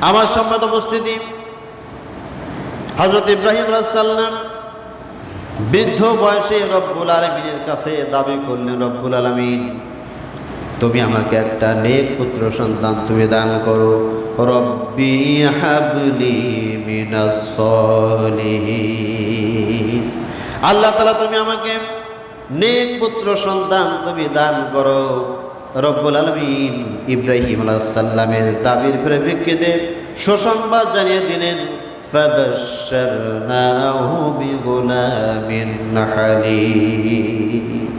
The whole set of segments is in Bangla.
আমার সম্মত উপস্থিতি, হযরত ইব্রাহিম আলাইহিস সালাম বৃদ্ধ বয়সে রব্বুল আলামিনের কাছে দাবি করলেন, রব্বুল আলামিন তুমি আমাকে একটা নেক পুত্র সন্তান তুমি দান করো। রব্বি হাবলি মিনাস সলিহিন, আল্লাহ তাআলা তুমি আমাকে নেক পুত্র সন্তান তুমি দান করো। রব্বুল আলামিন ইব্রাহিম আলাইহিস সালামের দাবির পরিপ্রেক্ষিতে সুসংবাদ জানিয়ে দিলেন, ফাবাশশারনাহু বিগুলামিন হালিম।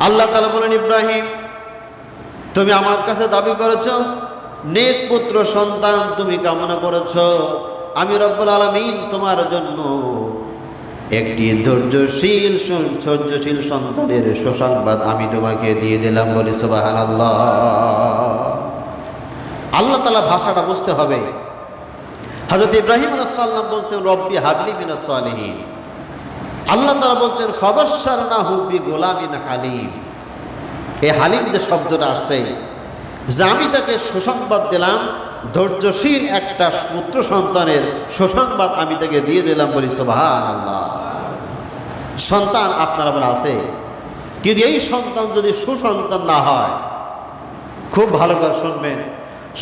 আল্লাহ তাআলা বলেন, ইব্রাহিম তুমি আমার কাছে দাবি করেছো, নেক পুত্র সন্তান তুমি কামনা করেছো, আমি রব্বুল আলামিন তোমার জন্য একটি ধৈর্যশীল সন্তানের সুসংবাদ আমি তোমাকে দিয়ে দিলাম। বলি সুবহানাল্লাহ। আল্লাহ তাআলা ভাষাটা বুঝতে হবে। হযরত ইব্রাহিম আলাইহিস সালাম বলছেন, রব্বি হাবলি মিনাস সলিহিন। আল্লাহ তাআলা বলছেন, ফাবাশশারনাহু বিগুলামিন হালিম। এই হালিম যে শব্দটা আসছে, যে আমি তাকে সুসংবাদ দিলাম, ধৈর্যশীল একটা পুত্র সন্তানের সুসংবাদ আমি তাকে দিয়ে দিলাম। বলি সুবহানাল্লাহ। সন্তান আপনার আবার আছে, কিন্তু এই সন্তান যদি সুসন্তান না হয়, খুব ভালো করে শুনবেন,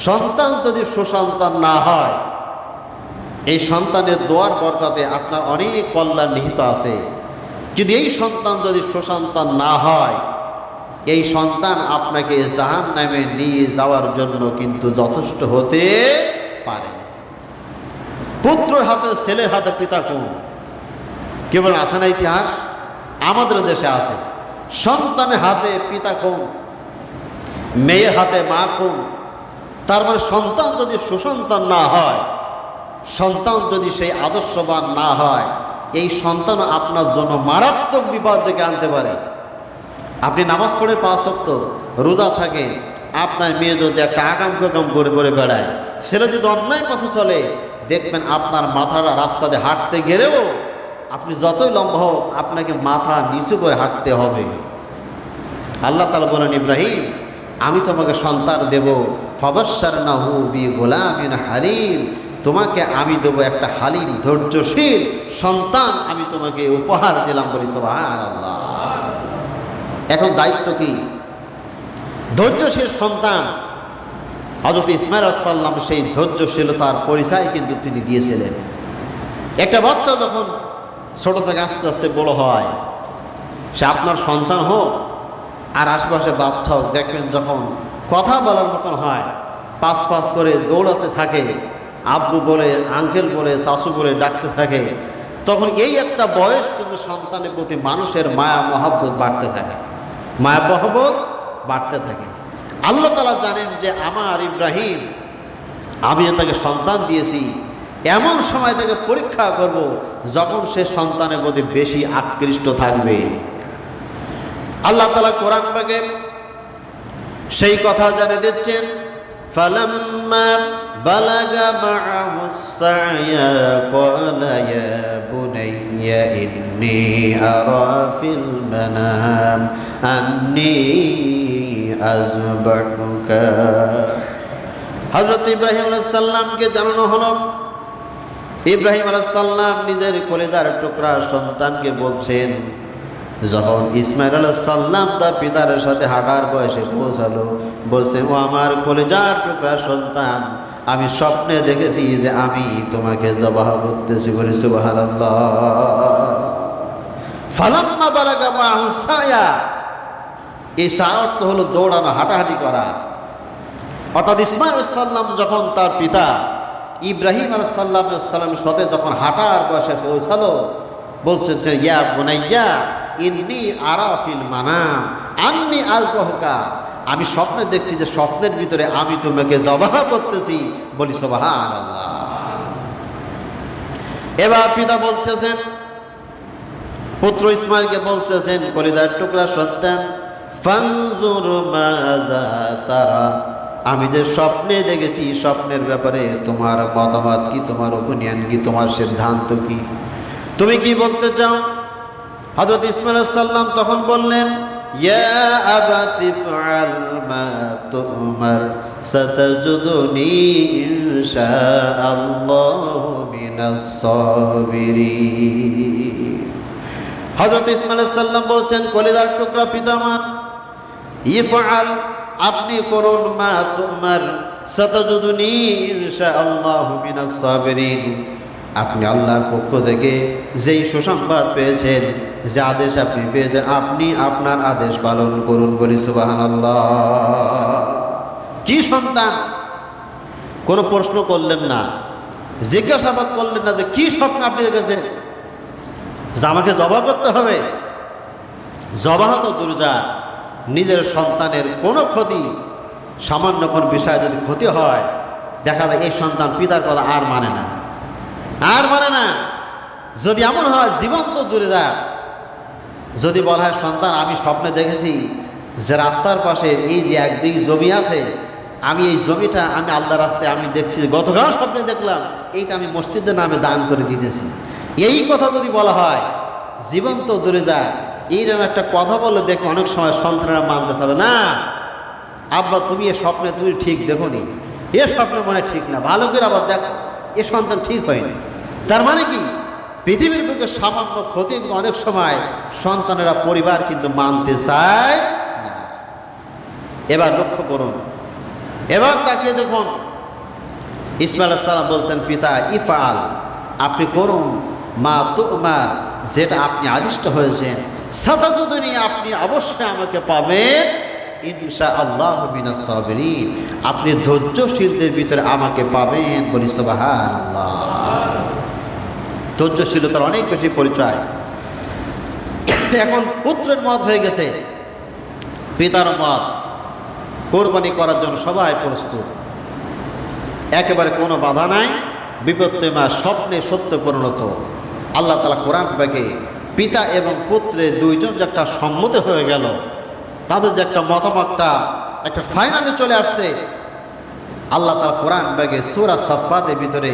সন্তান যদি সুসন্তান না হয়, এই সন্তানের দোয়ার বরকতে আপনার অনেক কল্যাণ নিহিত আছে। যদি এই সন্তান যদি সুসন্তান না হয়, এই সন্তান আপনাকে জাহান্নামে নিয়ে যাওয়ার জন্য কিন্তু যথেষ্ট হতে পারে। পুত্রের হাতে ছেলের হাতে পিতা কোন, কেবল আছে না ইতিহাস? আমাদের দেশে আছে। সন্তানের হাতে পিতা কোন, মেয়ের হাতে মা কোন। তার মানে সন্তান যদি সুসন্তান না হয়, সন্তান যদি সেই আদর্শবান না হয়, এই সন্তান আপনার জন্য মারাত্মক বিপদ ডেকে আনতে পারে। আপনি নামাজ পড়ে 5 ওয়াক্ত রোজা থাকে, আপনার মেয়ে যদি একটা আকাম কাকাম করে করে বেড়ায়, ছেলে যদি অন্যায় পথে চলে, দেখবেন আপনার মাথাটা রাস্তা দিয়ে হাঁটতে গেলেও আপনি যতই লম্বা হোক, আপনাকে মাথা নিচু করে হাঁটতে হবে। আল্লাহ তাআলা বলেন, ইব্রাহিম আমি তোমাকে সন্তান দেব, ফাবাশশারনাহু বিগুলামিন হালিম, তোমাকে আমি দেবো একটা হালিম ধৈর্যশীল সন্তান আমি তোমাকে উপহার দিলাম। বলি সুবহানাল্লাহ। এখন দায়িত্ব কি? ধৈর্যশীল সন্তান হযরত ইসমাঈল আলাইহিস সালাম সেই ধৈর্যশীলতার পরিচয় কিন্তু তিনি দিয়েছিলেন। একটা বাচ্চা যখন ছোট থেকে আস্তে আস্তে বড় হয়, সে আপনার সন্তান হোক আর আশেপাশে বাচ্চা হোক, দেখবেন যখন কথা বলার মতন হয়, পাঁচ পাঁচ করে দৌড়াতে থাকে, আব্বু বলে, আঙ্কেল বলে, চাচু বলে ডাকতে থাকে, তখন এই একটা বয়স কিন্তু সন্তানের প্রতি মানুষের মায়া মহব্বত বাড়তে থাকে, মায়া মহব্বত বাড়তে থাকে। আল্লাহ তাআলা জানেন যে আমার ইব্রাহিম, আমি তাকে সন্তান দিয়েছি, এমন সময় তাকে পরীক্ষা করব যখন সে সন্তানের প্রতি বেশি আকৃষ্ট থাকবে। আল্লাহ তাআলা কোরআন পাকে সেই কথা জানিয়ে দিচ্ছেন, ফালাম্মা বালাগা মাআহুস সা'য়া ক্বালা ইয়া বুনাইয়া ইন্নী আরা ফিল মানাম আন্নী আযবাহুকা। হযরত ইব্রাহিম আলাইহিস সালামকে জানানো হলো, ইব্রাহিম আলাইহিস সালাম নিজের কলিজার টুকরা সন্তানকে বলছেন, যখন ইসমাঈল আলাইহিস সালাম তার পিতার সাথে হাঁটার বয়সে পৌঁছালো, বলছেন, ও আমার কলিজার টুকরা সন্তান, আমি স্বপ্নে দেখেছি যে আমি তোমাকে জবাহ করতেছি। বলি সুবহানাল্লাহ। ফালাম্মা বালাগা মাআহুস সা'য়া, এই সা অর্থ হলো দৌড়ানো, হাঁটাহাঁটি করা। অর্থাৎ ইসমাঈল আলাইহিস সালাম যখন তার পিতা ইব্রাহিম আলাইহিস সালামের সাথে যখন হাঁটার বয়সে পৌঁছালো, বলছেন, ইয়া বুনাইয়া ইন্নী আরা ফিল মানাম আন্নী আযবাহুকা, আমি স্বপ্নে দেখছি যে স্বপ্নের ভিতরে আমি তোমাকে জবাহ করতেছি। বলি সুবহানাল্লাহ। এবার পিতা বলতেছেন, পুত্র ইসমাঈলকে বলতেছেন, কলিজার টুকরা সন্তান, ফানজুর মাযা তারা, আমি যে স্বপ্নে দেখেছি, স্বপ্নের ব্যাপারে তোমার মতামত কি, তোমার ওপিনিয়ন কি, তোমার সিদ্ধান্ত কি, তুমি কি বলতে চাও? হযরত ইসমাঈল আলাইহিস সালাম তখন বললেন, ইয়া আবাতি ফাআল মা তুমার সাতাজুদুনি ইনশাআল্লাহু মিনাস সাবিরিন। হযরত ইসমাঈল আলাইহিস সালাম বলছেন, কলিজার টুকরা পিতা আমার, ইফআল, আপনি করুন, মা তুমার, সাতাজুদুনি ইনশাআল্লাহু মিনাস সাবিরিন। আপনি আল্লাহর পক্ষ থেকে যেই সুসংবাদ পেয়েছেন, যে আদেশ আপনি পেয়েছেন, আপনি আপনার আদেশ পালন করুন। বলি সুবহানাল্লাহ। কি সন্তান! কোনো প্রশ্ন করলেন না, জিজ্ঞাসাবাদ করলেন না যে কি স্বপ্ন আপনি দেখেছেন, যে আমাকে জবাব করতে হবে। জবাব তো দুর্জা, নিজের সন্তানের কোনো ক্ষতি, সামান্য কোন বিষয়ে যদি ক্ষতি হয়, দেখা যায় এই সন্তান পিতার কথা আর মানে না, আর মানে না। যদি এমন হয় জীবন্ত দূরে যায়, যদি বলা হয় সন্তান আমি স্বপ্নে দেখেছি যে রাস্তার পাশে এই যে 1 বিঘা জমি আছে, আমি এই জমিটা আমি আল্লাহর রাস্তায় আমি দেখছি, গতকাল স্বপ্নে দেখলাম এইটা আমি মসজিদের নামে দান করে দিতেছি, এই কথা যদি বলা হয়, জীবন্ত দূরে যায়, এইরকম একটা কথা বলে দেখে অনেক সময় সন্তানরা মানতে চাবে না। আব্বা তুমি এ স্বপ্নে তুমি ঠিক দেখো নি, এ স্বপ্নে মনে ঠিক না, ভালো করে আবার দেখো, এ সন্তান ঠিক হয়নি। তার মানে কি, পৃথিবীর বুকে সামান্য ক্ষতি অনেক সময় সন্তানেরা, পরিবার কিন্তু মানতে চায় না। এবার লক্ষ্য করুন, এবার তাকিয়ে দেখুন, ইসমাঈল আলাইহিস সালাম বলছেন, পিতা ইফআল, আপনি করুন, মা তুমার, যেটা আপনি আদিষ্ট হয়েছেন, সাতাজুদুনি, আপনি অবশ্যই আমাকে পাবেন, ইনশাআল্লাহু মিনাস সাবিরিন, আপনি ধৈর্যশীলদের ভিতরে আমাকে পাবেন। বলি সুবহানাল্লাহ। ধৈর্যশীলতার অনেক বেশি পরিচয়। এখন পুত্রের মত হয়ে গেছে, পিতার মত, কোরবানি করার জন্য সবাই প্রস্তুত, একেবারে কোনো বাধা নাই, বিপত্তিমা স্বপ্নে সত্য পরিণত। আল্লাহ তাআলা কোরআন পাকে পিতা এবং পুত্রের দুইজন যে একটা সম্মত হয়ে গেল, তাদের যে একটা মতামতটা একটা ফাইনালে চলে আসছে। আল্লাহ তাআলা কোরআন পাকে সূরা সাফফাতের ভিতরে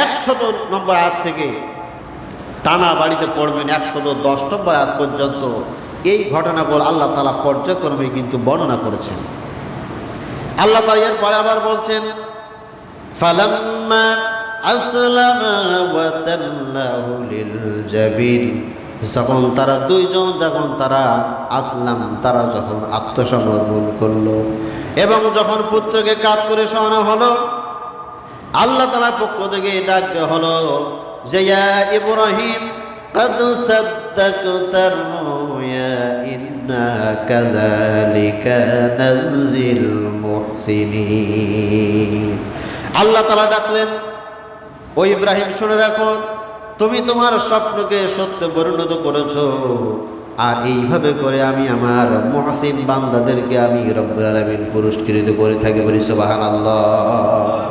100 নম্বর আয়াত থেকে টানা বাড়িতে পড়বেন 110 নম্বর আয়াত পর্যন্ত এই ঘটনাগুলো আল্লাহ তাআলা পর্যায়ক্রমে কিন্তু বর্ণনা করেছেন। আল্লাহ তাআলা এরপরে আবার বলছেন, ফালাম্মা আসলামা ওয়া তাল্লাহু লিল জাবিন, যখন তারা দুইজন, যখন তারা আসলাম, তারা যখন আত্মসমর্পণ করলো এবং যখন পুত্রকে কাঁধ করে শোয়ানো হলো, আল্লাহ তাআলার পক্ষ থেকে ডাক দেওয়া হলো যে ইয়া ইব্রাহিম قد صدقت الرؤيا إنا كذلك نجزي المحسنين। আল্লাহ তাআলা ডাকলেন, ও ইব্রাহিম শুনে রাখো, তুমি তোমার স্বপ্নকে সত্য পরিণত করেছো, আর এইভাবে করে আমি আমার মুহসিন বান্দাদেরকে আমি রব্বুল আলামিন পুরস্কৃত করে থাকি। বলি সুবহানাল্লাহ।